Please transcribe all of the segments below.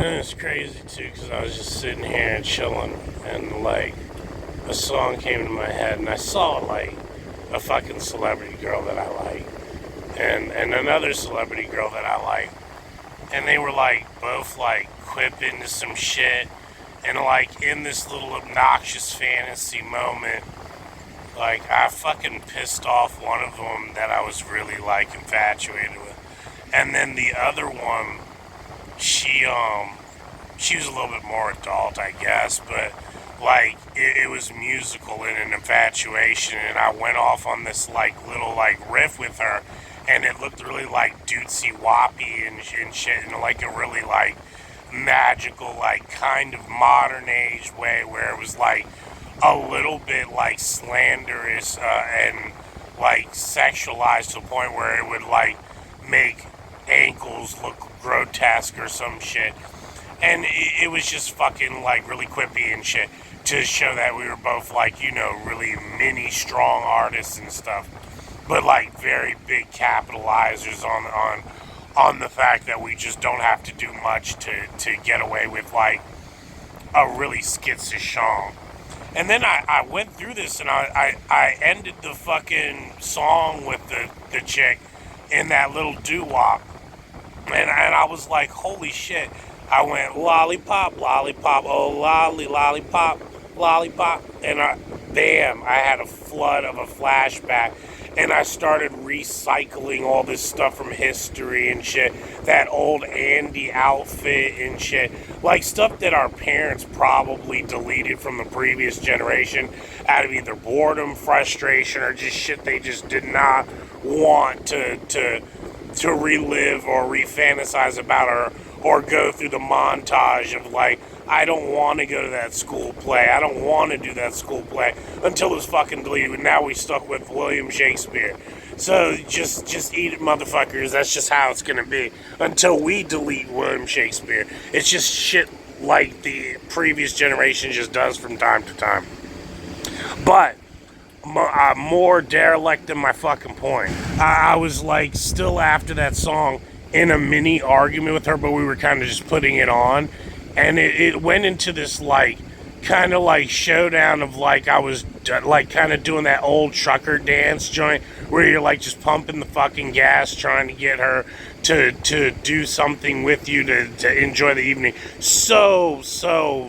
And it's crazy too, because I was just sitting here and chilling, and like a song came to my head, and I saw like a fucking celebrity girl that I like, and another celebrity girl that I like, and they were like both like quipping to some shit, and like in this little obnoxious fantasy moment, like I fucking pissed off one of them that I was really like infatuated with, and then the other one, she was a little bit more adult, I guess, but like it was musical in an infatuation, and I went off on this like little like riff with her, and it looked really like dootsy woppy and shit, in like a really like magical, like kind of modern age way, where it was like a little bit like slanderous and like sexualized to the point where it would like make ankles look grotesque or some shit. And it was just fucking like really quippy and shit to show that we were both like, you know, really mini strong artists and stuff, but like very big capitalizers on the fact that we just don't have to do much to get away with like a really skittish song. And then I went through this, and I ended the fucking song with the chick in that little doo-wop. And I was like, holy shit. I went, lollipop, lollipop, oh lolly, lollipop, lollipop. And bam, I had a flood of a flashback. And I started recycling all this stuff from history and shit. That old Andy outfit and shit. Like stuff that our parents probably deleted from the previous generation out of either boredom, frustration, or just shit they just did not want to relive or re-fantasize about, or go through the montage of like, I don't want to go to that school play. I don't want to do that school play until it was fucking deleted. And now we stuck with William Shakespeare. So just eat it, motherfuckers. That's just how it's going to be until we delete William Shakespeare. It's just shit like the previous generation just does from time to time. But more derelict than my fucking point. I was like still after that song in a mini argument with her, but we were kind of just putting it on. And it went into this like kind of like showdown of like I was like kind of doing that old trucker dance joint where you're like just pumping the fucking gas trying to get her to do something with you to enjoy the evening. So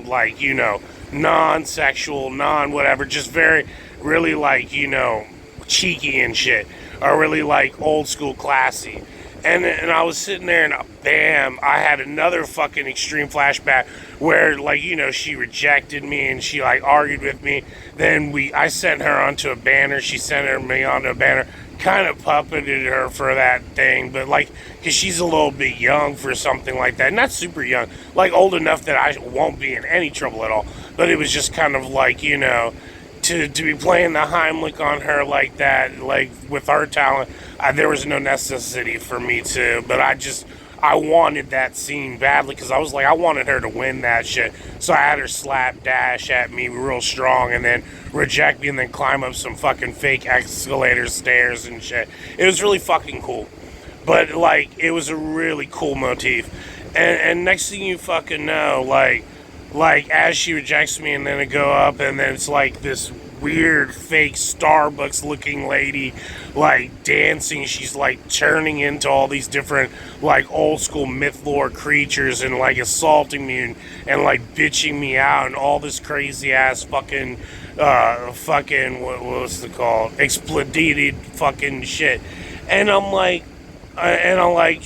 like, you know, non-sexual, non-whatever, just very really like, you know, cheeky and shit, or really like old school classy. And I was sitting there, and bam, I had another fucking extreme flashback where, like, you know, she rejected me and she like argued with me. Then I sent her onto a banner. She sent me onto a banner. Kind of puppeted her for that thing, but like, because she's a little bit young for something like that. Not super young, like old enough that I won't be in any trouble at all. But it was just kind of like, you know, to be playing the Heimlich on her like that, like with her talent, there was no necessity for me to, but I wanted that scene badly because I was like, I wanted her to win that shit. So I had her slap dash at me real strong and then reject me and then climb up some fucking fake escalator stairs and shit. It was really fucking cool. But like, it was a really cool motif. And next thing you fucking know, like as she rejects me and then it go up and then it's like this weird fake Starbucks looking lady like dancing. She's like turning into all these different like old school myth lore creatures and like assaulting me and like bitching me out and all this crazy ass fucking what was it called, exploded fucking shit. And I'm like,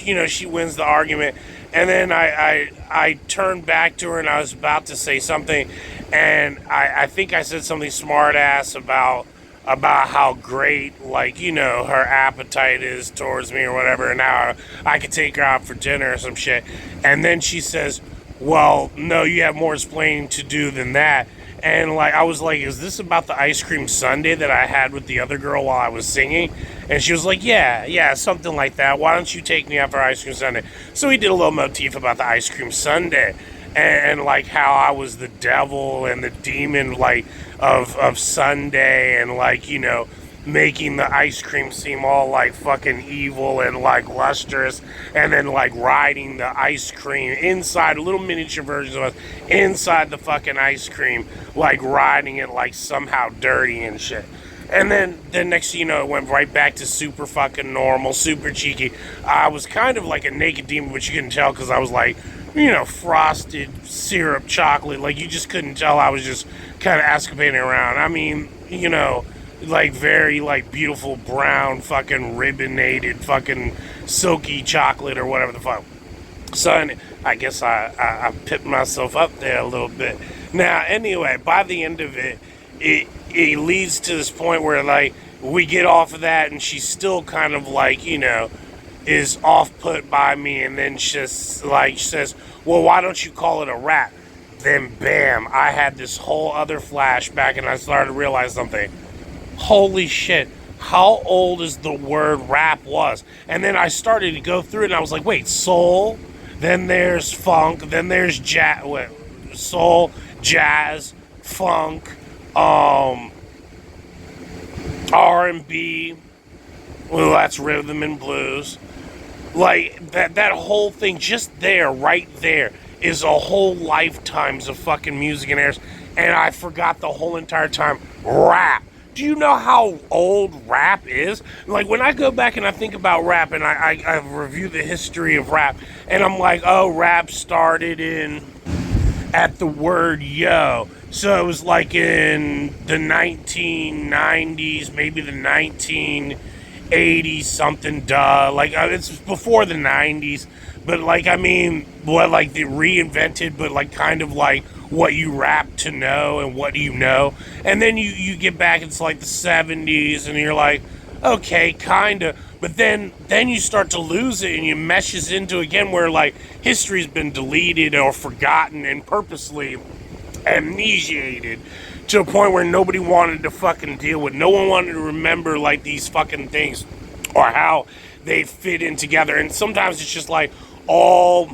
you know, she wins the argument. And then I turned back to her and I was about to say something, and I think I said something smart ass about how great, like, you know, her appetite is towards me or whatever, and how I could take her out for dinner or some shit. And then she says, well, no, you have more explaining to do than that. And like, I was like, is this about the ice cream sundae that I had with the other girl while I was singing? And she was like, yeah, something like that. Why don't you take me out for ice cream sundae? So we did a little motif about the ice cream sundae and like how I was the devil and the demon like of Sunday, and like, you know, making the ice cream seem all like fucking evil and like lustrous, and then like riding the ice cream inside, little miniature versions of us inside the fucking ice cream, like riding it like somehow dirty and shit. And then the next thing you know, it went right back to super fucking normal, super cheeky. I was kind of like a naked demon, but you couldn't tell because I was like, frosted syrup chocolate. Like, you just couldn't tell I was just kind of escapading around. I mean, like very like beautiful brown fucking ribbonated fucking silky chocolate or whatever the fuck. So I guess I pipped myself up there a little bit. Now, anyway, by the end of it, it leads to this point where like we get off of that and she's still kind of like, is off put by me, and then just like she says, well, why don't you call it a rap? Then bam, I had this whole other flashback and I started to realize something. Holy shit, how old is the word rap was? And then I started to go through it and I was like, wait, soul, then there's funk, then there's jazz, soul, jazz, funk, R&B, well, that's rhythm and blues. Like, that whole thing just there, right there, is a whole lifetimes of fucking music and airs. And I forgot the whole entire time, rap. Do you know how old rap is? Like, when I go back and I think about rap and I review the history of rap, and I'm like, oh, rap started at the word yo. So it was like in the 1990s, maybe the 1980s something, like it's before the 90s, but like, I mean, what, like the reinvented, but like kind of like what you rap to know and what you know. And then you get back, it's like the 70s and you're like, okay, kinda. But then you start to lose it and you meshes into again where like history's been deleted or forgotten and purposely amnesiated to a point where nobody wanted to fucking deal with. No one wanted to remember like these fucking things or how they fit in together. And sometimes it's just like all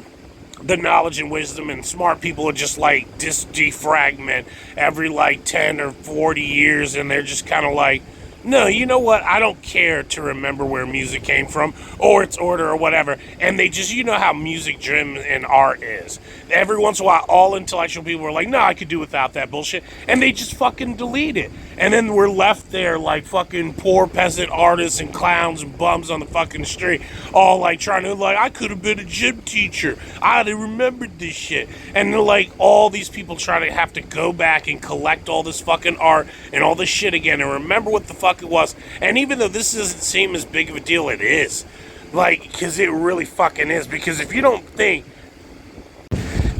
the knowledge and wisdom and smart people are just like defragment every like 10 or 40 years, and they're just kind of like, no, you know what? I don't care to remember where music came from or its order or whatever. And they just, how music driven and art is. Every once in a while, all intellectual people are like, no, I could do without that bullshit. And they just fucking delete it. And then we're left there like fucking poor peasant artists and clowns and bums on the fucking street, all like trying to, like, I could have been a gym teacher. I'd have remembered this shit. And they're like, all these people try to have to go back and collect all this fucking art and all this shit again and remember what the fuck it was. And even though this doesn't seem as big of a deal, it is. Like, because it really fucking is. Because if you don't think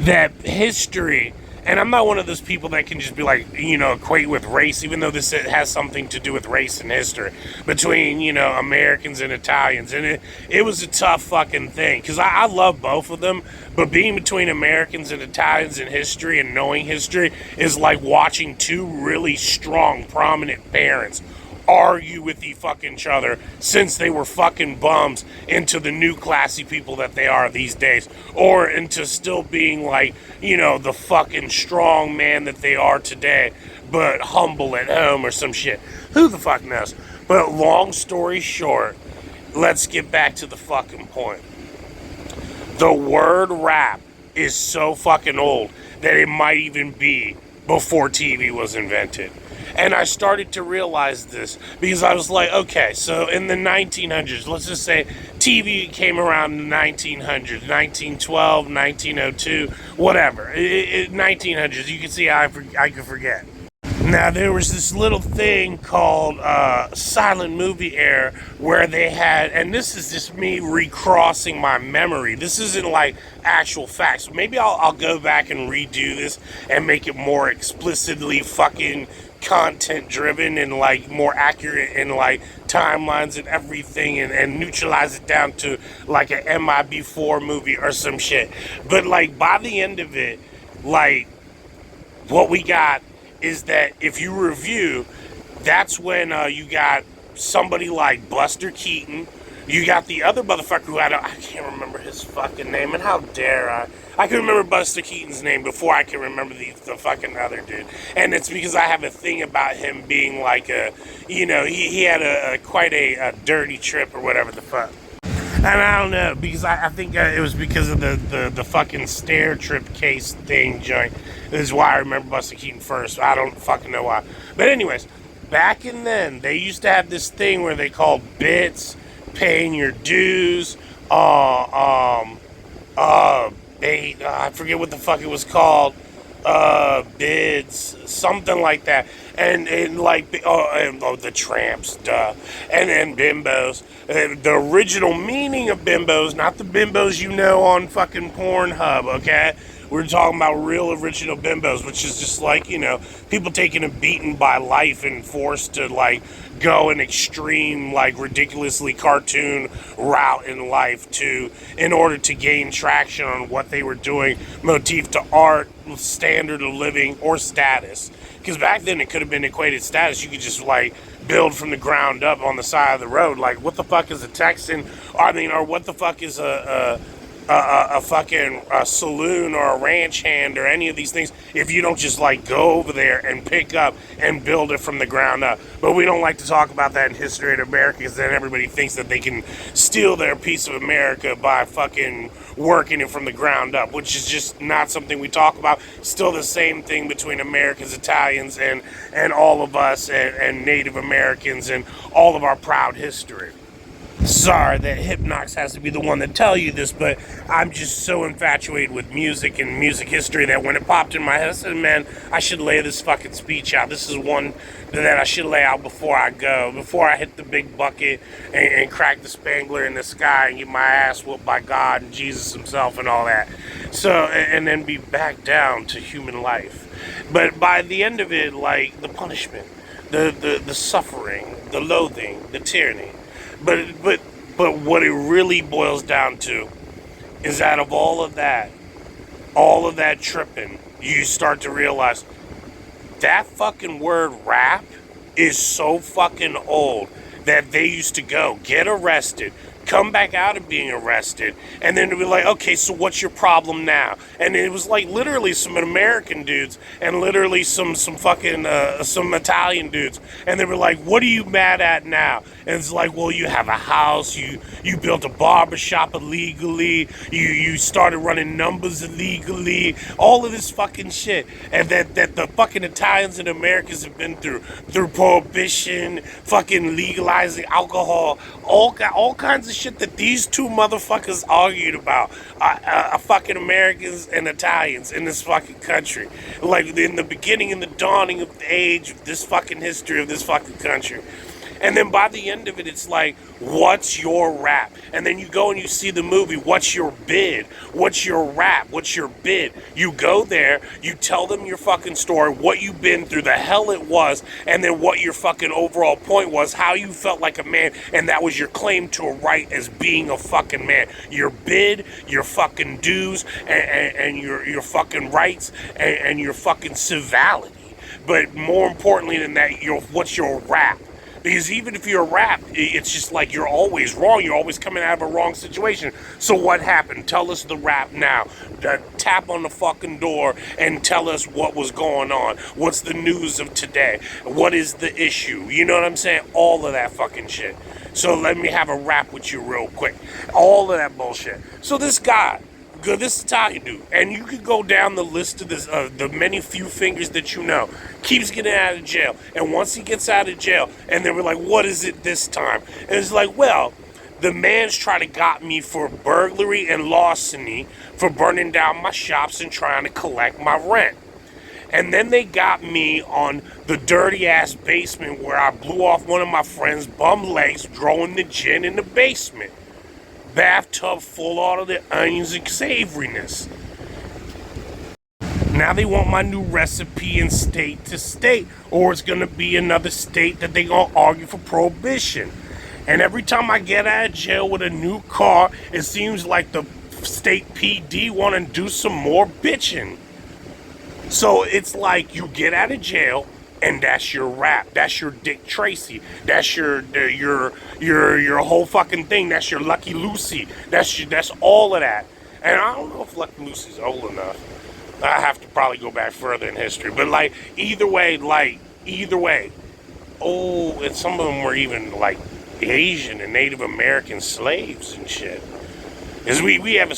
that history, and I'm not one of those people that can just be like, equate with race, even though this has something to do with race and history between, Americans and Italians. And it was a tough fucking thing because I love both of them, but being between Americans and Italians in history and knowing history is like watching two really strong, prominent parents argue with each other since they were fucking bums into the new classy people that they are these days, or into still being like, the fucking strong man that they are today, but humble at home or some shit. Who the fuck knows? But long story short, let's get back to the fucking point. The word rap is so fucking old that it might even be before TV was invented. And I started to realize this because I was like, okay, so in the 1900s, let's just say TV came around in the 1900s, 1912, 1902, whatever. 1900s, you can see I could forget. Now, there was this little thing called silent movie era where they had, and this is just me recrossing my memory. This isn't like actual facts. Maybe I'll go back and redo this and make it more explicitly fucking content driven and like more accurate in like timelines and everything, and neutralize it down to like an MIB4 movie or some shit. But like by the end of it, like what we got is that if you review, that's when you got somebody like Buster Keaton, You got the other motherfucker who I can't remember his fucking name, and how dare I? I can remember Buster Keaton's name before I can remember the fucking other dude. And it's because I have a thing about him being like he had quite a dirty trip or whatever the fuck. And I don't know, because I think it was because of the fucking stair trip case thing joint. This is why I remember Buster Keaton first. I don't fucking know why. But anyways, back in then, they used to have this thing where they called bits, paying your dues, I forget what the fuck it was called, bids, something like that, and like the tramps, duh, and then bimbos. The original meaning of bimbos, not the bimbos you know on fucking Pornhub, okay? We're talking about real original bimbos, which is just like, people taking a beating by life and forced to like go an extreme, like ridiculously cartoon route in life in order to gain traction on what they were doing, motif to art, standard of living, or status. Because back then it could have been equated status. You could just like build from the ground up on the side of the road. Like, what the fuck is a Texan? Or what the fuck is a fucking saloon or a ranch hand or any of these things if you don't just like go over there and pick up and build it from the ground up. But we don't like to talk about that in history of America, because then everybody thinks that they can steal their piece of America by fucking working it from the ground up, which is just not something we talk about. Still the same thing between Americans, Italians, and all of us, and Native Americans, and all of our proud history. Sorry that hypknox has to be the one to tell you this, but I'm just so infatuated with music and music history that when it popped in my head, I said, man, I should lay this fucking speech out. This is one that I should lay out before I go, before I hit the big bucket and crack the Spangler in the sky and get my ass whooped by God and Jesus himself and all that. So, and then be back down to human life. But by the end of it, like, the punishment, the suffering, the loathing, the tyranny. But what it really boils down to is out of all of that tripping, you start to realize that fucking word rap is so fucking old that they used to go get arrested, come back out of being arrested, and then be like, okay, so what's your problem now? And it was like literally some American dudes and literally some fucking some Italian dudes, and they were like, what are you mad at now? And it's like, well, you have a house, you built a barbershop illegally, you started running numbers illegally, all of this fucking shit, and that the fucking Italians and Americans have been through prohibition, fucking legalizing alcohol, all kinds of shit that these two motherfuckers argued about, fucking Americans and Italians in this fucking country, like in the beginning and the dawning of the age of this fucking history of this fucking country. And then by the end of it, it's like, what's your rap? And then you go and you see the movie, what's your bid? What's your rap? What's your bid? You go there, you tell them your fucking story, what you've been through, the hell it was, and then what your fucking overall point was, how you felt like a man, and that was your claim to a right as being a fucking man. Your bid, your fucking dues, and your fucking rights, and your fucking civility. But more importantly than that, what's your rap? Because even if you're a rap, it's just like you're always wrong. You're always coming out of a wrong situation. So what happened? Tell us the rap now. Tap on the fucking door and tell us what was going on. What's the news of today? What is the issue? You know what I'm saying? All of that fucking shit. So let me have a rap with you real quick. All of that bullshit. So this guy, this Italian dude, and you could go down the list of this, the many few fingers that you know, keeps getting out of jail. And once he gets out of jail, and they were like, what is it this time? And it's like, well, the man's trying to got me for burglary and larceny, for burning down my shops and trying to collect my rent. And then they got me on the dirty ass basement where I blew off one of my friend's bum legs growing the gin in the basement. Bathtub full all of the onions and savoriness. Now they want my new recipe in state to state, or it's gonna be another state that they gonna argue for prohibition. And every time I get out of jail with a new car, it seems like the state PD want to do some more bitching. So it's like you get out of jail, And that's your rap. That's your Dick Tracy. That's your whole fucking thing. That's your Lucky Lucy. That's all of that. And I don't know if Lucky Lucy's old enough. I have to probably go back further in history. But either way. Oh, and some of them were even Asian and Native American slaves and shit. Because we have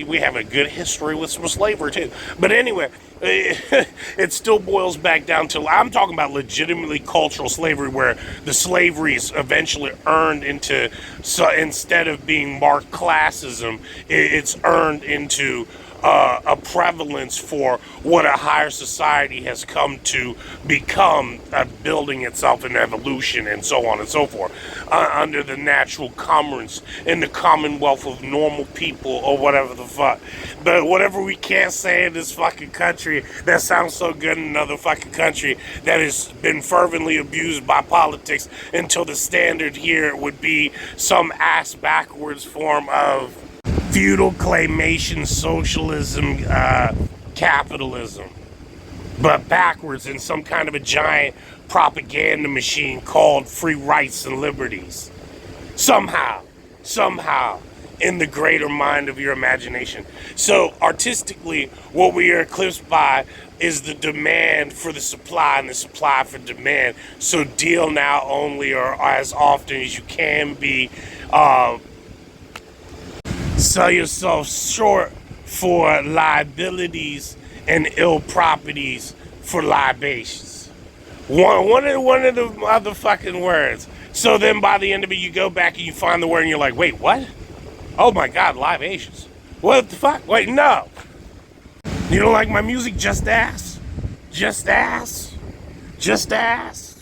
we have a good history with some slavery too. But anyway, it still boils back down to, I'm talking about legitimately cultural slavery, where the slavery is eventually earned into, so instead of being marked classism, it's earned into a prevalence for what a higher society has come to become, building itself in evolution and so on and so forth, under the natural commons in the commonwealth of normal people or whatever the fuck. But whatever we can't say in this fucking country that sounds so good in another fucking country that has been fervently abused by politics, until the standard here would be some ass backwards form of feudal claymation socialism, capitalism, but backwards in some kind of a giant propaganda machine called free rights and liberties. Somehow, in the greater mind of your imagination. So artistically, what we are eclipsed by is the demand for the supply and the supply for demand. So deal now only, or as often as you can be, sell yourself short for liabilities and ill properties for libations. One of the motherfucking words. So then by the end of it, you go back and you find the word and you're like, wait, what? Oh my God, libations. What the fuck? Wait, no. You don't like my music? Just ask. Just ask. Just ask.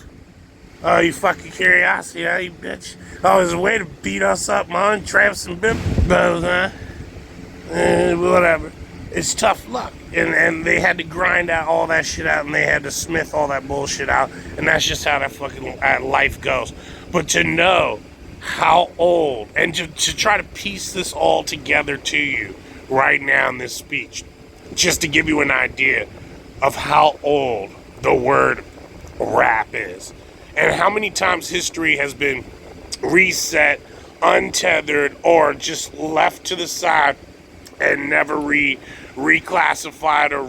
Oh, you fucking curiosity, huh, you bitch? Oh, there's a way to beat us up, man. Traps and bimbos, huh? Whatever. It's tough luck. And they had to grind out all that shit out, and they had to smith all that bullshit out. And that's just how that fucking life goes. But to know how old, and to try to piece this all together to you right now in this speech, just to give you an idea of how old the word rap is, and how many times history has been reset, untethered, or just left to the side and never reclassified or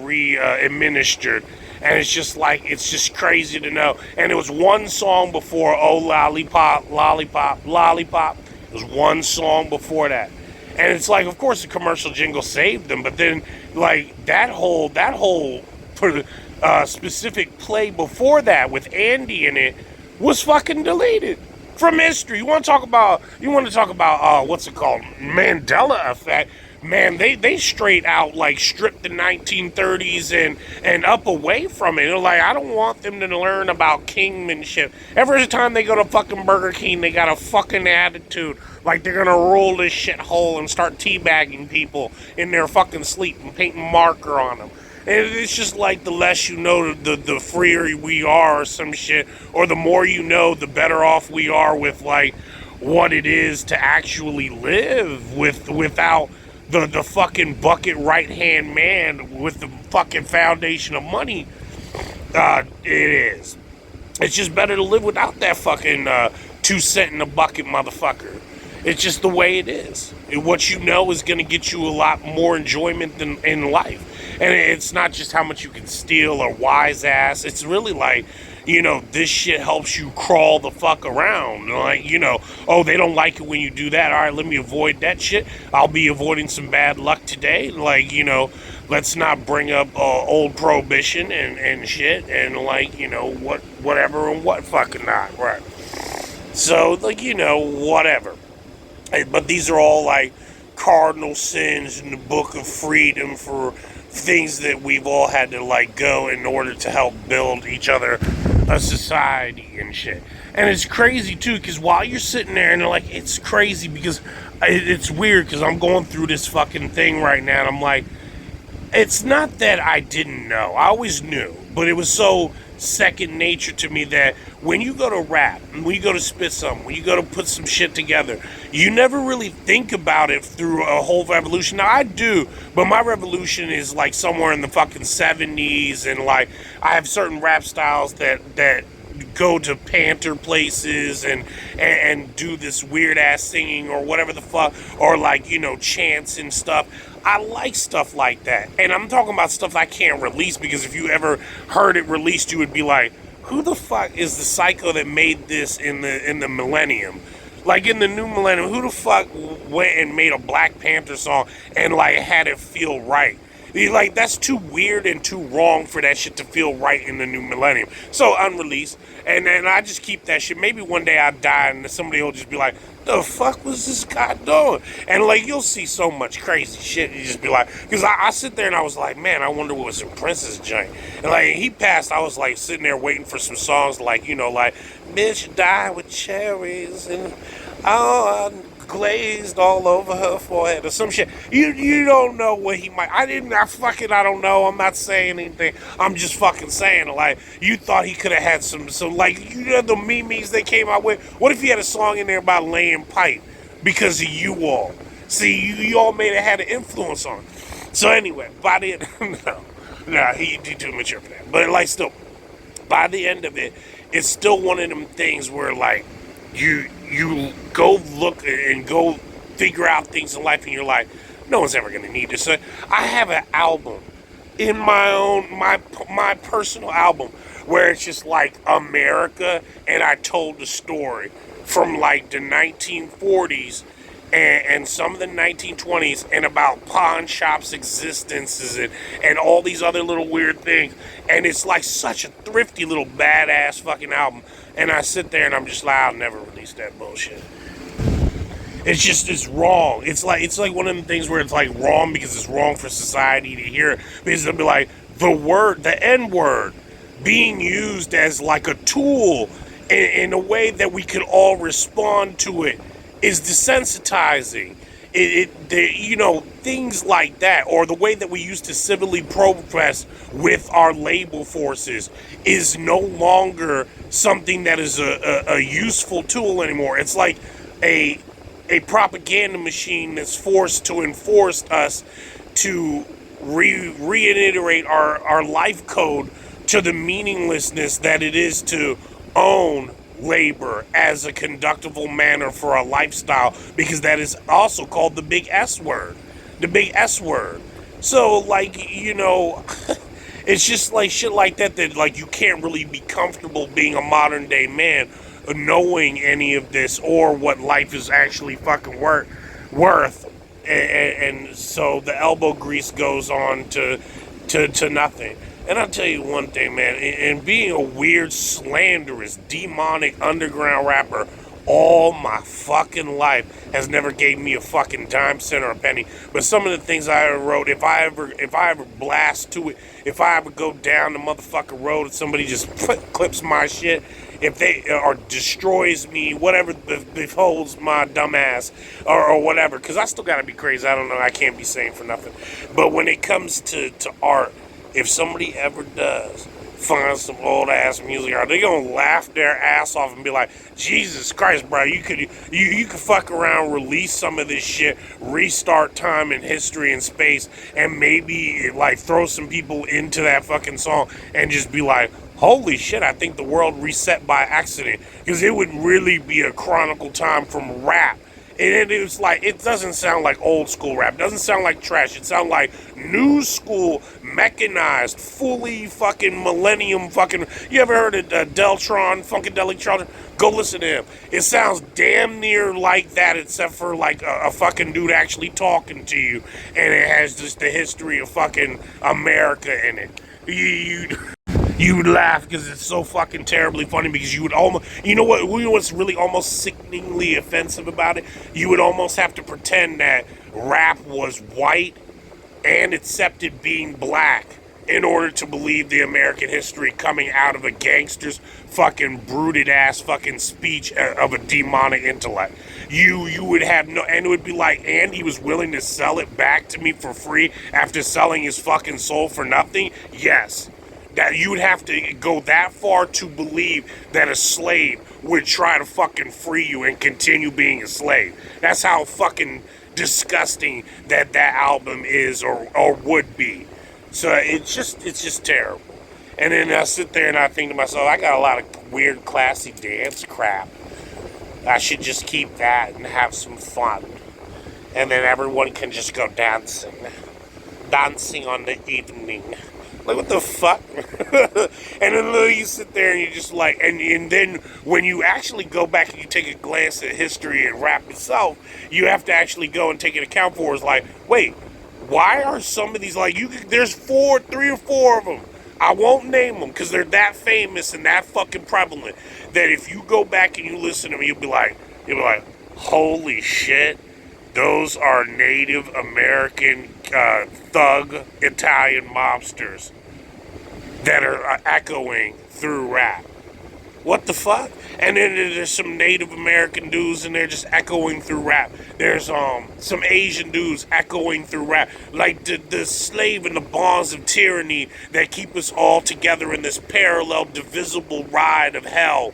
administered. And it's just crazy to know. And it was one song before "Oh Lollipop, Lollipop, Lollipop." It was one song before that. And it's like, of course, the commercial jingle saved them, but then that whole specific play before that with Andy in it was fucking deleted from history. You want to talk about what's it called, Mandela effect? Man, they straight out stripped the 1930s and up away from it. I don't want them to learn about kingmanship. Every time they go to fucking Burger King, they got a fucking attitude like they're gonna roll this shithole and start teabagging people in their fucking sleep and painting marker on them. And it's just like, the less you know, the freer we are, or some shit, or the more you know, the better off we are with what it is to actually live without the fucking bucket right-hand man with the fucking foundation of money. It is. It's just better to live without that fucking 2 cent in a bucket motherfucker. It's just the way it is. What you know is going to get you a lot more enjoyment than in life. And it's not just how much you can steal or wise ass. It's really this shit helps you crawl the fuck around. Oh, they don't like it when you do that. All right, let me avoid that shit. I'll be avoiding some bad luck today. Let's not bring up old prohibition and shit and whatever and what fucking not, right? So, whatever. But these are all cardinal sins in the book of freedom for things that we've all had to go in order to help build each other a society and shit. And it's crazy too, because while you're sitting there and it's crazy because it's weird, because I'm going through this fucking thing right now, and I'm it's not that I didn't know. I always knew, but it was so second nature to me that when you go to rap, when you go to spit something, when you go to put some shit together, you never really think about it through a whole revolution. Now I do, but my revolution is like somewhere in the fucking 70s, and like I have certain rap styles that go to Panther places and do this weird ass singing or whatever the fuck, or like, you know, chants and stuff. I like stuff like that. And I'm talking about stuff I can't release, because if you ever heard it released, you would be like, who the fuck is the psycho that made this in the millennium? Like in the new millennium, who the fuck went and made a Black Panther song and like had it feel right? Like, that's too weird and too wrong for that shit to feel right in the new millennium. So unreleased, and then I just keep that shit. Maybe one day I die and somebody will just be like, the fuck was this guy doing? And like, you'll see so much crazy shit. You just be like, because I sit there and I was like, man, I wonder what was in Prince's joint. And like, he passed, I was like sitting there waiting for some songs like, you know, like, bitch died with cherries and glazed all over her forehead or some shit. You don't know what he might. I don't know. I'm not saying anything. I'm just fucking saying, like, you thought he could have had some like, you know, the memes they came out with. What if he had a song in there about laying pipe because of you all? See, you all may have had an influence on him. So anyway, by the end, no, he too mature for that. But like, still, by the end of it, it's still one of them things where like you go look and go figure out things in life, and you're like, no one's ever gonna need this. So I have an album in my personal album where it's just like America, and I told the story from like the 1940s and some of the 1920s, and about pawn shops' existences and all these other little weird things. And it's like such a thrifty little badass fucking album. And I sit there and I'm just like, I'll never release that bullshit. It's wrong. It's like one of them things where it's like wrong because it's wrong for society to hear it. Because they'll be like, the N word being used as like a tool in a way that we could all respond to it is desensitizing. You know, things like that, or the way that we used to civilly protest with our labor forces is no longer something that is a useful tool anymore. It's like a propaganda machine that's forced to enforce us to reiterate our life code to the meaninglessness that it is to own labor as a conductible manner for a lifestyle, because that is also called the big S word. The big S word. So, like, you know, it's just like shit like that like you can't really be comfortable being a modern day man knowing any of this or what life is actually fucking worth. And so the elbow grease goes on to nothing. And I'll tell you one thing, man, and being a weird, slanderous, demonic underground rapper all my fucking life has never gave me a fucking dime, cent, or a penny. But some of the things I ever wrote, if I ever blast to it, if I ever go down the motherfucking road and somebody just clips my shit, if they or destroys me, whatever beholds my dumb ass or whatever, because I still gotta be crazy. I don't know, I can't be saying for nothing. But when it comes to art, if somebody ever does find some old ass music art, they're gonna laugh their ass off and be like, Jesus Christ, bro, you could fuck around, release some of this shit, restart time and history and space, and maybe like throw some people into that fucking song and just be like, holy shit, I think the world reset by accident. Because it would really be a chronicle time from rap. And it was like, it doesn't sound like old school rap. It doesn't sound like trash. It sounds like new school, mechanized, fully fucking millennium fucking. You ever heard of Deltron, Funkadelic Charlton? Go listen to him. It sounds damn near like that, except for like a fucking dude actually talking to you. And it has just the history of fucking America in it. You would laugh because it's so fucking terribly funny, because you would almost, you know what's really almost sickeningly offensive about it? You would almost have to pretend that rap was white and accepted being black in order to believe the American history coming out of a gangster's fucking brooded ass fucking speech of a demonic intellect. You would have no, and it would be like, and he was willing to sell it back to me for free after selling his fucking soul for nothing? Yes. That you would have to go that far to believe that a slave would try to fucking free you and continue being a slave. That's how fucking disgusting that album is or would be. So it's just terrible. And then I sit there and I think to myself, I got a lot of weird classy dance crap. I should just keep that and have some fun. And then everyone can just go dancing. Dancing on the evening. Like, what the fuck? And then you sit there and you just like, and then when you actually go back and you take a glance at history and rap itself, you have to actually go and take an account for is like, wait, why are some of these, like, there's 3 or 4 of them. I won't name them because they're that famous and that fucking prevalent that if you go back and you listen to them, you'll be like, holy shit, those are Native American thug Italian mobsters that are echoing through rap. What the fuck? And then there's some Native American dudes and they're just echoing through rap. There's some Asian dudes echoing through rap. Like the slave and the bonds of tyranny that keep us all together in this parallel, divisible ride of hell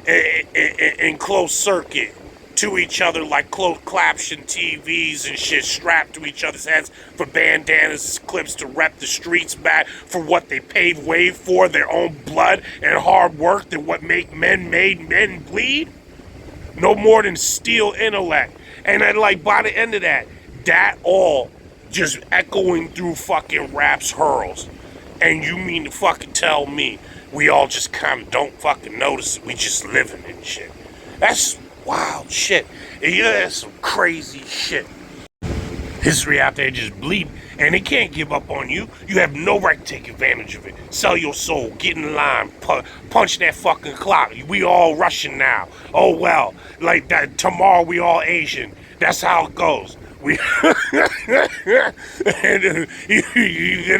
in close circuit to each other like closed claption TVs and shit strapped to each other's heads for bandanas, clips to rep the streets back for what they paved way for, their own blood and hard work than what made men bleed. No more than steel intellect. And then like by the end of that all just echoing through fucking rap's hurls. And you mean to fucking tell me we all just kind of don't fucking notice it, we just living and shit. That's wild shit. Yeah, that's some crazy shit. History out there just bleeding, and they can't give up on you. You have no right to take advantage of it. Sell your soul, get in line, punch that fucking clock. We all Russian now. Oh well, like that. Tomorrow we all Asian. That's how it goes. We and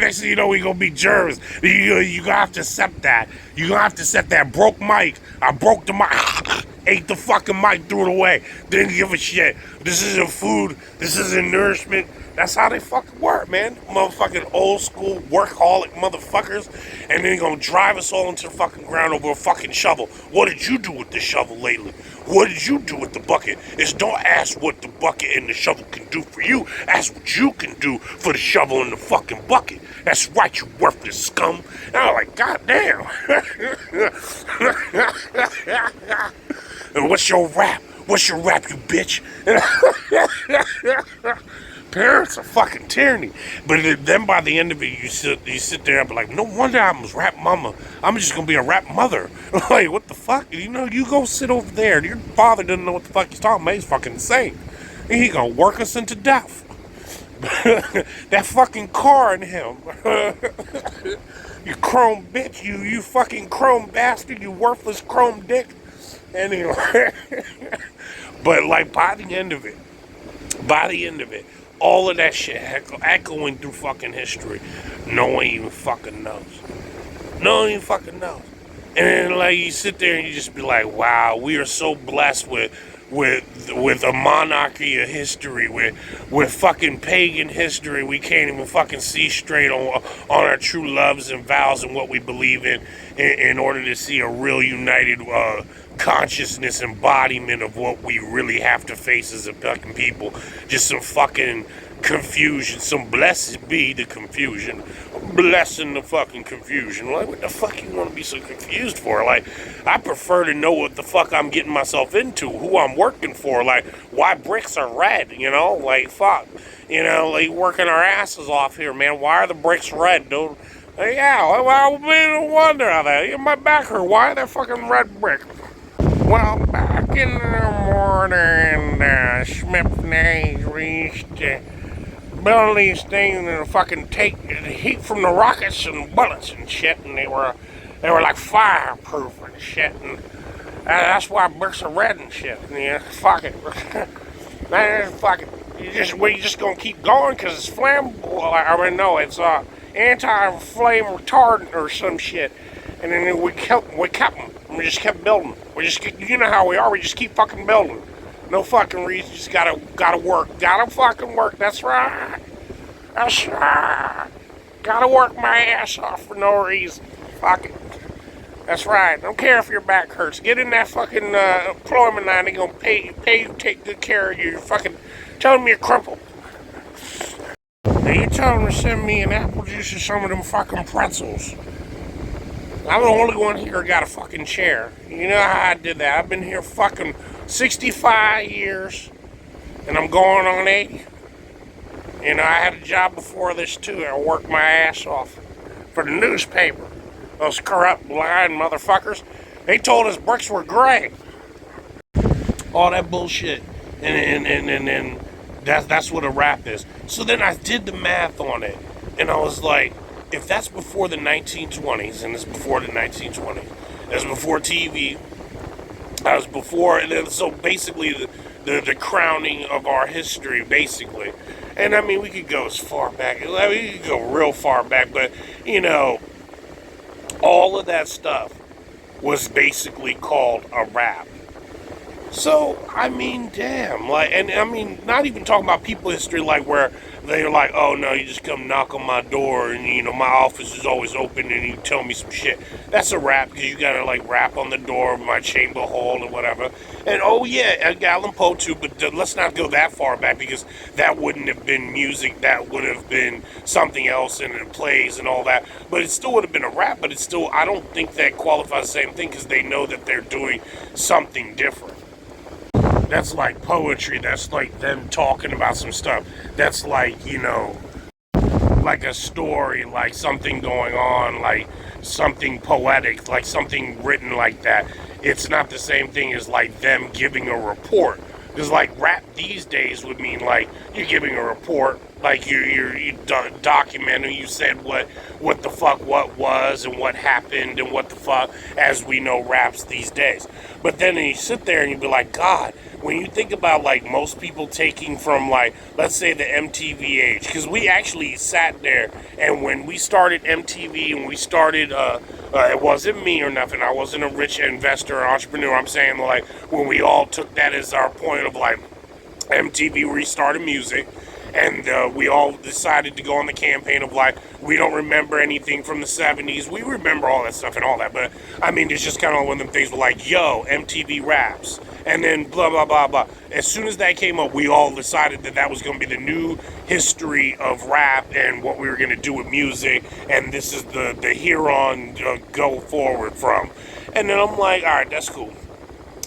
next thing you know, we gonna be Germans. You gonna have to accept that. You gonna have to accept that. Broke mic. I broke the mic. Ate the fucking mic, threw it away. Didn't give a shit. This isn't food. This isn't nourishment. That's how they fucking work, man. Motherfucking old school workaholic motherfuckers. And then they gonna drive us all into the fucking ground over a fucking shovel. What did you do with the shovel lately? What did you do with the bucket? Don't ask what the bucket and the shovel can do for you. Ask what you can do for the shovel and the fucking bucket. That's right, you worthless scum. And I'm like, goddamn. And what's your rap? What's your rap, you bitch? Parents are fucking tyranny. But then by the end of it, you sit there and be like, no wonder I was rap mama. I'm just gonna be a rap mother. Like, what the fuck? You know, you go sit over there. Your father doesn't know what the fuck he's talking about. He's fucking insane. And he gonna work us into death. That fucking car in him. You chrome bitch. You fucking chrome bastard. You worthless chrome dick. Anyway. But like by the end of it, all of that shit echoing through fucking history. No one even fucking knows. No one even fucking knows. And then like you sit there and you just be like, wow, we are so blessed with a monarchy of history, with fucking pagan history. We can't even fucking see straight on our true loves and vows and what we believe in order to see a real united consciousness embodiment of what we really have to face as a fucking people. Just some fucking confusion. Some blessed be the confusion. Blessing the fucking confusion. Like, what the fuck you want to be so confused for? Like, I prefer to know what the fuck I'm getting myself into, who I'm working for. Like, why bricks are red, you know? Like, fuck. You know, like, working our asses off here, man. Why are the bricks red, dude? Like, yeah, well, we wonder how that. My back hurt. Why are they fucking red brick? Well, back in the morning, Smith and Hayes, we used to build these things and fucking take the heat from the rockets and bullets and shit, and they were like fireproof and shit, and that's why bricks are red and shit. And yeah, fuck it, man, fuck it. You just gonna keep going because it's flammable? I mean, no, it's anti-flame retardant or some shit. And then we kept them. We just kept building. You know how we are. We just keep fucking building. No fucking reason. Just gotta work. Gotta fucking work. That's right. That's right. Gotta work my ass off for no reason. Fuck it. That's right. Don't care if your back hurts. Get in that fucking employment line. They gonna pay you to take good care of you. You're fucking tell them you're crumpled. Now you tell them to send me an apple juice and some of them fucking pretzels. I'm the only one here who got a fucking chair. You know how I did that? I've been here fucking 65 years, and I'm going on 80. You know, I had a job before this too. I worked my ass off for the newspaper. Those corrupt, blind motherfuckers. They told us bricks were gray. All that bullshit. And that's what a rap is. So then I did the math on it, and I was like, if that's before the 1920s, and it's before the 1920s, it's before TV, that was before, and then so basically the crowning of our history, basically. And I mean, we could go as far back, I mean, we could go real far back, but, you know, all of that stuff was basically called a rap. So, I mean, damn, like, and I mean, not even talking about people history, like, where they're like, oh, no, you just come knock on my door, and, you know, my office is always open, and you tell me some shit. That's a rap, because you gotta, like, rap on the door of my chamber hall or whatever. And, oh, yeah, Edgar Allan Poe, too, but let's not go that far back, because that wouldn't have been music, that would have been something else, and it plays and all that. But it still would have been a rap, but it's still, I don't think that qualifies the same thing, because they know that they're doing something different. That's like poetry. That's like them talking about some stuff. That's like, you know, like a story, like something going on, like something poetic, like something written like that. It's not the same thing as like them giving a report. Because like rap these days would mean like you're giving a report, like you're documenting. You said what the fuck what was and what happened and what the fuck, as we know raps these days. But then you sit there and you be like, God, when you think about like most people taking from like, let's say the MTV age, because we actually sat there and when we started MTV and we started, it wasn't me or nothing. I wasn't a rich investor or entrepreneur. I'm saying like when we all took that as our point of like MTV restarted music. And we all decided to go on the campaign of like, we don't remember anything from the 70s. We remember all that stuff and all that. But I mean, it's just kind of one of them things where like, yo, MTV raps. And then blah, blah, blah, blah. As soon as that came up, we all decided that that was going to be the new history of rap and what we were going to do with music. And this is the here on go forward from. And then I'm like, all right, that's cool.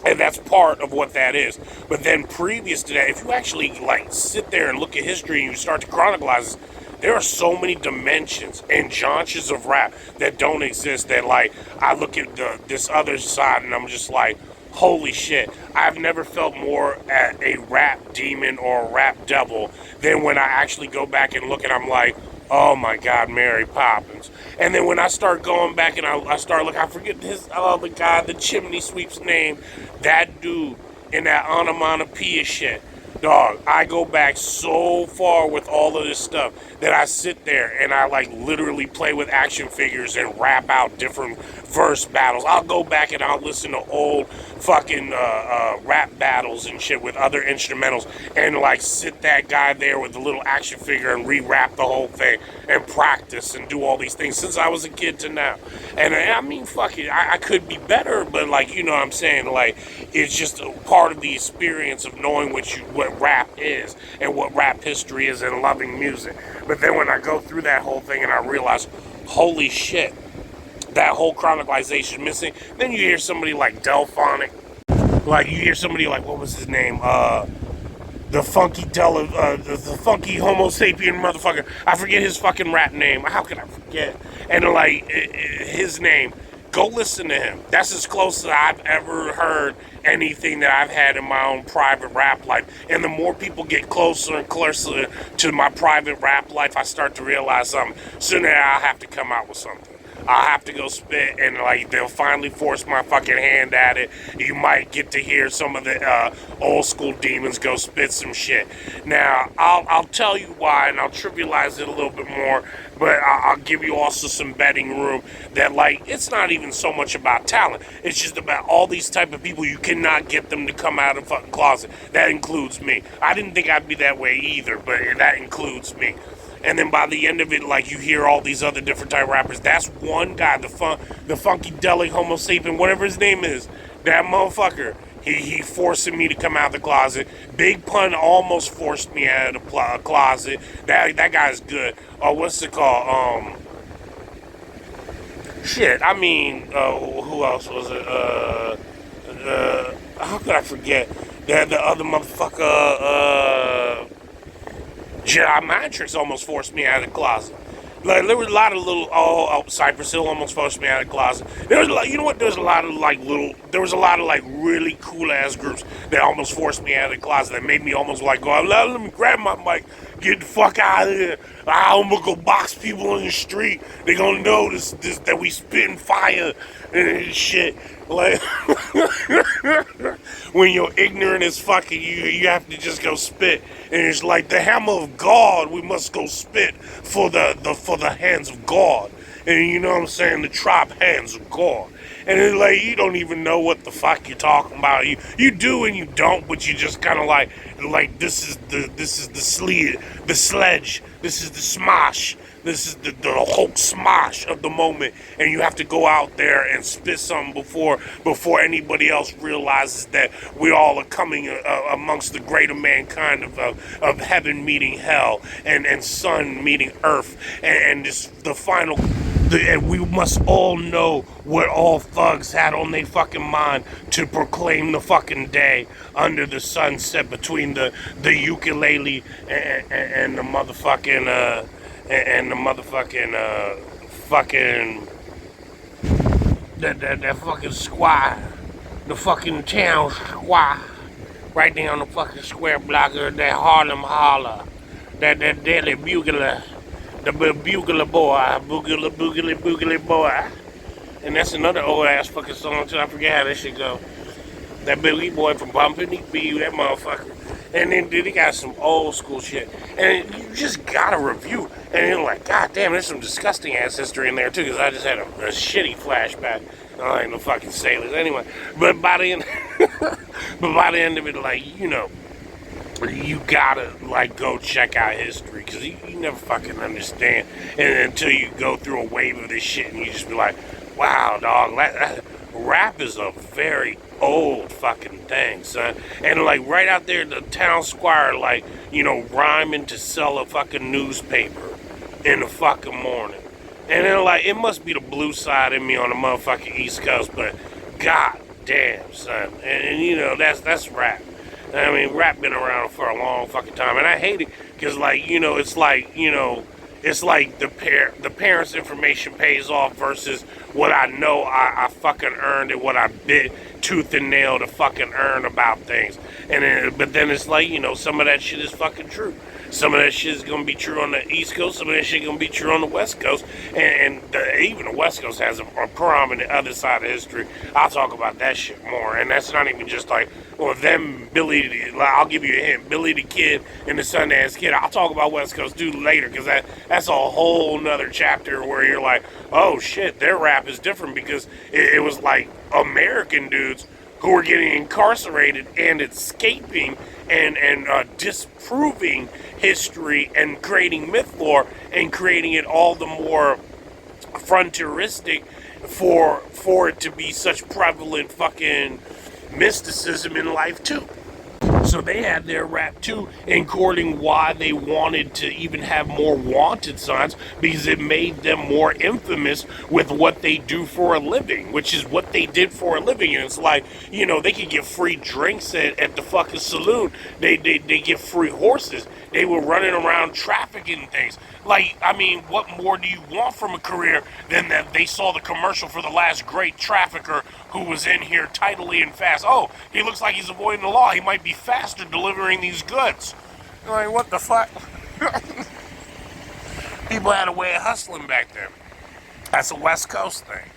And that's part of what that is. But then previous to that, if you actually like sit there and look at history and you start to chronicleize, there are so many dimensions and genres of rap that don't exist that like I look at this other side and I'm just like, holy shit, I've never felt more at a rap demon or a rap devil than when I actually go back and look and I'm like, oh my God, Mary Poppins. And then when I start going back and I start looking, I forget the guy, the chimney sweep's name, that dude in that onomatopoeia shit. Dog, I go back so far with all of this stuff that I sit there and I like literally play with action figures and rap out different verse battles. I'll go back and I'll listen to old fucking rap battles and shit with other instrumentals and like sit that guy there with the little action figure and re-rap the whole thing and practice and do all these things since I was a kid to now. And I mean, fuck it, I could be better, but like, you know what I'm saying, like, it's just a part of the experience of knowing what rap is and what rap history is and loving music. But then when I go through that whole thing and I realize, holy shit, that whole chronicalization missing. Then you hear somebody like Delphonic, like you hear somebody like, what was his name? The funky Homo sapien motherfucker. I forget his fucking rap name. How can I forget? And like his name. Go listen to him. That's as close as I've ever heard anything that I've had in my own private rap life. And the more people get closer and closer to my private rap life, I start to realize something. Sooner I'll have to come out with something. I'll have to go spit, and like they'll finally force my fucking hand at it. You might get to hear some of the old school demons go spit some shit. Now, I'll tell you why, and I'll trivialize it a little bit more, but I'll give you also some betting room that like it's not even so much about talent. It's just about all these type of people. You cannot get them to come out of the fucking closet. That includes me. I didn't think I'd be that way either, but that includes me. and then by the end of it, like, you hear all these other different type rappers. That's one guy, the Funkadelic Homo sapien, whatever his name is, that motherfucker. He forcing me to come out of the closet. Big Pun almost forced me out of the closet. That guy's good. What's it called? Shit. I mean, who else was it? How could I forget? The other motherfucker. Jedi Matrix almost forced me out of the closet. Like, there was a lot of little, Cypress Hill almost forced me out of the closet. There was a lot, you know what, there was a lot of really cool ass groups that almost forced me out of the closet, that made me almost like go, let me grab my mic, get the fuck out of here. I'm gonna go box people in the street. They gonna know this that we spitting fire and shit. Like, when you're ignorant as fucking, you have to just go spit. And it's like the hammer of God, we must go spit for the hands of God. And you know what I'm saying? The trap hands of God. And it's like, you don't even know what the fuck you're talking about. You do and you don't, but you just kind of like this is the sledge, this is the smosh. This is the whole smosh of the moment, and you have to go out there and spit something before anybody else realizes that we all are coming amongst the greater mankind of heaven meeting hell and sun meeting earth, and this the final. And we must all know what all thugs had on their fucking mind to proclaim the fucking day under the sunset between the ukulele and the motherfucking fucking that fucking squad, the fucking town squad, right there on the fucking square block of that Harlem Holler, that Daily Bugler, the Bugler boy, Boogly boy, and that's another old ass fucking song too. I forget how that shit go. That Billy boy from Bumpin' B, that motherfucker. And then he got some old school shit. And you just gotta review. And you're like, God damn, there's some disgusting ass history in there too, because I just had a shitty flashback. I ain't no fucking sailors anyway. But by the end of it, like, you know, you gotta like go check out history, because you never fucking understand. And until you go through a wave of this shit and you just be like, wow, dog, rap is a very old fucking thing, son. And like right out there, the town squire, like, you know, rhyming to sell a fucking newspaper in the fucking morning. And then like, it must be the blue side in me on the motherfucking East Coast, but god damn, son. And you know, that's rap. I mean, rap been around for a long fucking time, and I hate it because, like, you know, it's like, you know, it's like the parents' information pays off versus what I know I fucking earned and what I bit tooth and nail to fucking earn about things. But then it's like, you know, some of that shit is fucking true. Some of that shit is going to be true on the East Coast. Some of that shit is going to be true on the West Coast. And even the West Coast has a prominent other side of history. I'll talk about that shit more. And that's not even just like, well, them, Billy, I'll give you a hint, Billy the Kid and the Sundance Kid. I'll talk about West Coast dude later, because that's a whole nother chapter where you're like, oh shit, their rap is different, because it was like American dudes who were getting incarcerated and escaping and disproving history and creating myth lore and creating it all the more frontieristic for it to be such prevalent fucking mysticism in life too. So they had their rap too, encoding why they wanted to even have more wanted signs, because it made them more infamous with what they do for a living, which is what they did for a living. And it's like, you know, they could get free drinks at the fucking saloon. They get free horses. They were running around trafficking things. Like, I mean, what more do you want from a career than that they saw the commercial for the last great trafficker who was in here tidily and fast? Oh, he looks like he's avoiding the law. He might be faster delivering these goods. Like, what the fuck? People had a way of hustling back then. That's a West Coast thing.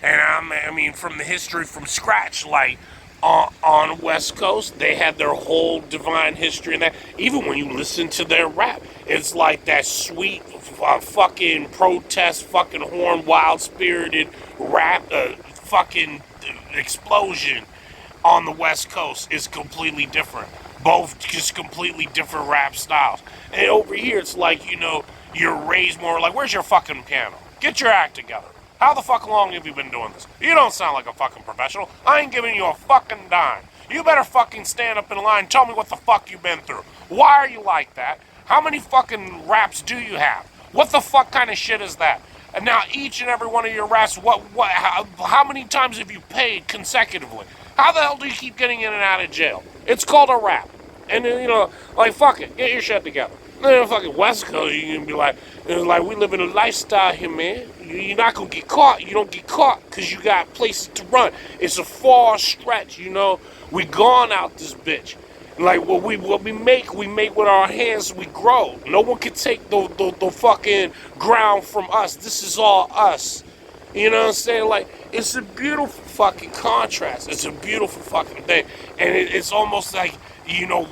And I mean, from the history from scratch, like, on West Coast, they had their whole divine history, and that even when you listen to their rap, it's like that sweet fucking protest, fucking horn, wild spirited rap, fucking explosion on the West Coast is completely different. Both just completely different rap styles. And over here, it's like, you know, you're raised more like, where's your fucking piano? Get your act together. How the fuck long have you been doing this? You don't sound like a fucking professional. I ain't giving you a fucking dime. You better fucking stand up in line and tell me what the fuck you've been through. Why are you like that? How many fucking raps do you have? What the fuck kind of shit is that? And now each and every one of your raps, how many times have you paid consecutively? How the hell do you keep getting in and out of jail? It's called a rap. And then, like, fuck it, get your shit together. Then fucking West Coast, you can be like, we live in a lifestyle here, man. You're not gonna get caught. You don't get caught because you got places to run. It's a far stretch, We gone out this bitch. Like what we make with our hands. We grow. No one can take the fucking ground from us. This is all us. You know what I'm saying? Like, it's a beautiful fucking contrast. It's a beautiful fucking thing, and it's almost like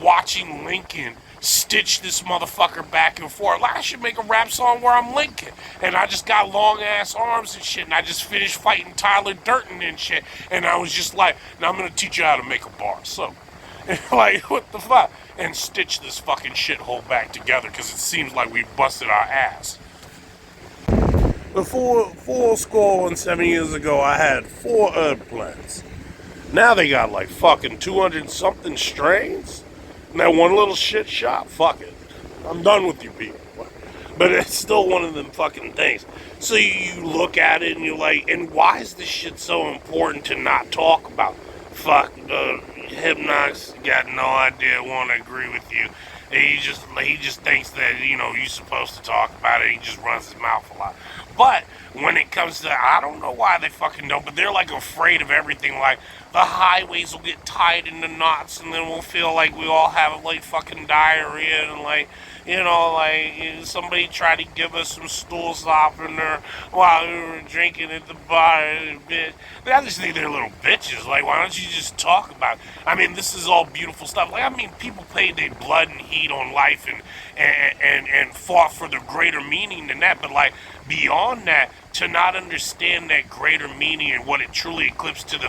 watching Lincoln stitch this motherfucker back and forth. Like, I should make a rap song where I'm Lincoln, and I just got long ass arms and shit, and I just finished fighting Tyler Durden and shit, and I was just like, now I'm gonna teach you how to make a bar. So, like, what the fuck? And stitch this fucking shithole back together because it seems like we busted our ass. Before 7 years ago, I had 4 herb plants. Now they got like fucking 200 something strains. And that one little shit shop, fuck it. I'm done with you people. But it's still one of them fucking things. So you look at it and you're like, and why is this shit so important to not talk about? Fuck, hypknox got no idea, won't agree with you. He just thinks that, you're supposed to talk about it. He just runs his mouth a lot. But when it comes to, I don't know why they fucking don't, but they're like afraid of everything. Like, the highways will get tied into knots, and then we'll feel like we all have like fucking diarrhea, and like, somebody tried to give us some stool softener while we were drinking at the bar. Bitch. I just think they're little bitches. Like, why don't you just talk about it? I mean, this is all beautiful stuff. Like, I mean, people paid their blood and heat on life and fought for the greater meaning than that. But like, beyond that, to not understand that greater meaning and what it truly eclipses to the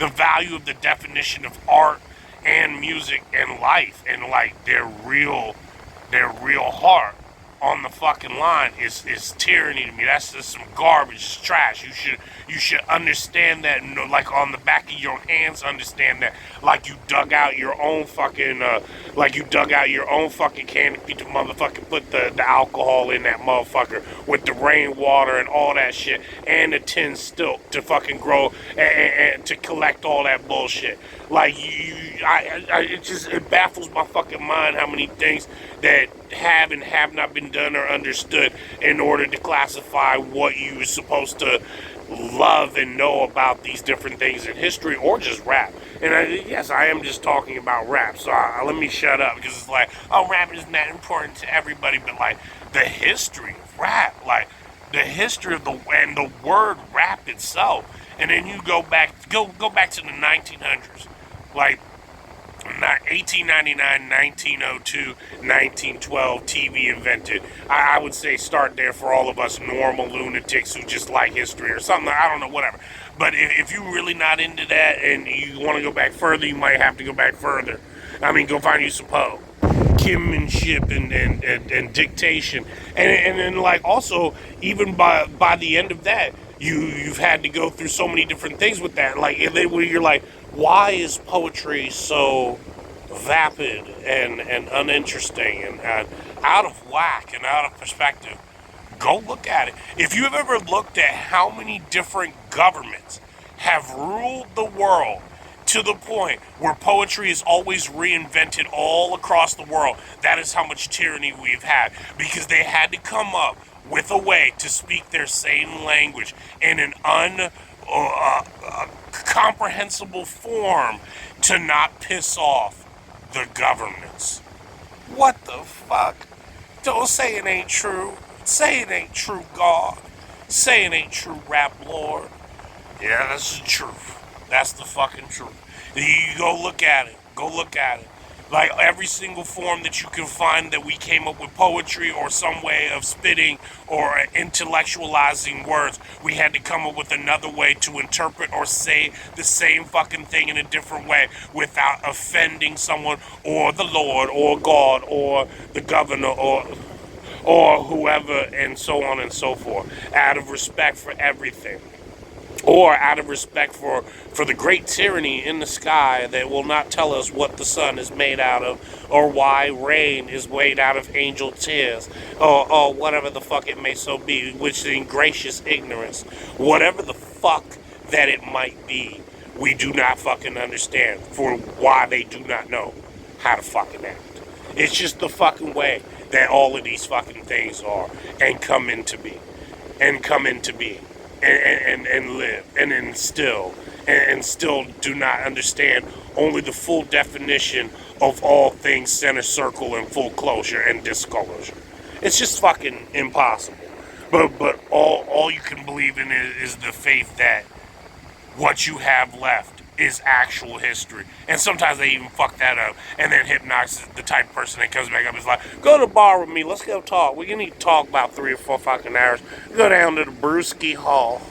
value of the definition of art and music and life, and like their real heart on the fucking line is tyranny to me. That's just some garbage. It's trash. You should understand that, like on the back of your hands, understand that, like you dug out your own fucking canopy to motherfucking put the alcohol in that motherfucker with the rainwater and all that shit and the tin stilt to fucking grow and to collect all that bullshit. Like, it baffles my fucking mind how many things that have and have not been done or understood in order to classify what you are supposed to love and know about these different things in history or just rap. And yes, I am just talking about rap, so let me shut up, because it's like, oh, rap isn't that important to everybody, but like the history of rap, like the history of the word rap itself, and then you go back to the 1900s, like 1899, 1902, 1912, TV invented. I would say start there for all of us normal lunatics who just like history or something. I don't know, whatever. But if you're really not into that and you want to go back further, you might have to go back further. I mean, go find you some Poe. Penmanship and dictation. And then, like, also, even by the end of that, you've had to go through so many different things with that. Like, where you're like, why is poetry so vapid and uninteresting and out of whack and out of perspective? Go look at it. If you've ever looked at how many different governments have ruled the world to the point where poetry is always reinvented all across the world, that is how much tyranny we've had, because they had to come up with a way to speak their same language in an comprehensible form to not piss off the governments. What the fuck? Don't say it ain't true. Say it ain't true, God. Say it ain't true, Rap Lord. Yeah, that's the truth. That's the fucking truth. You go look at it. Go look at it. Like, every single form that you can find that we came up with poetry or some way of spitting or intellectualizing words, we had to come up with another way to interpret or say the same fucking thing in a different way without offending someone or the Lord or God or the governor or whoever, and so on and so forth, out of respect for everything, or out of respect for the great tyranny in the sky that will not tell us what the sun is made out of, or why rain is made out of angel tears, or whatever the fuck it may so be, which is in gracious ignorance, whatever the fuck that it might be, we do not fucking understand for why they do not know how to fucking act. It's just the fucking way that all of these fucking things are and come into being. And come into being. And live. And instill. And still do not understand only the full definition of all things center circle and full closure and disclosure. It's just fucking impossible. But all you can believe in is the faith that what you have left is actual history. And sometimes they even fuck that up. And then hypknox is the type of person that comes back up and is like, go to the bar with me, let's go talk. We can need to talk about 3 or 4 fucking hours. Go down to the Brewski Hall.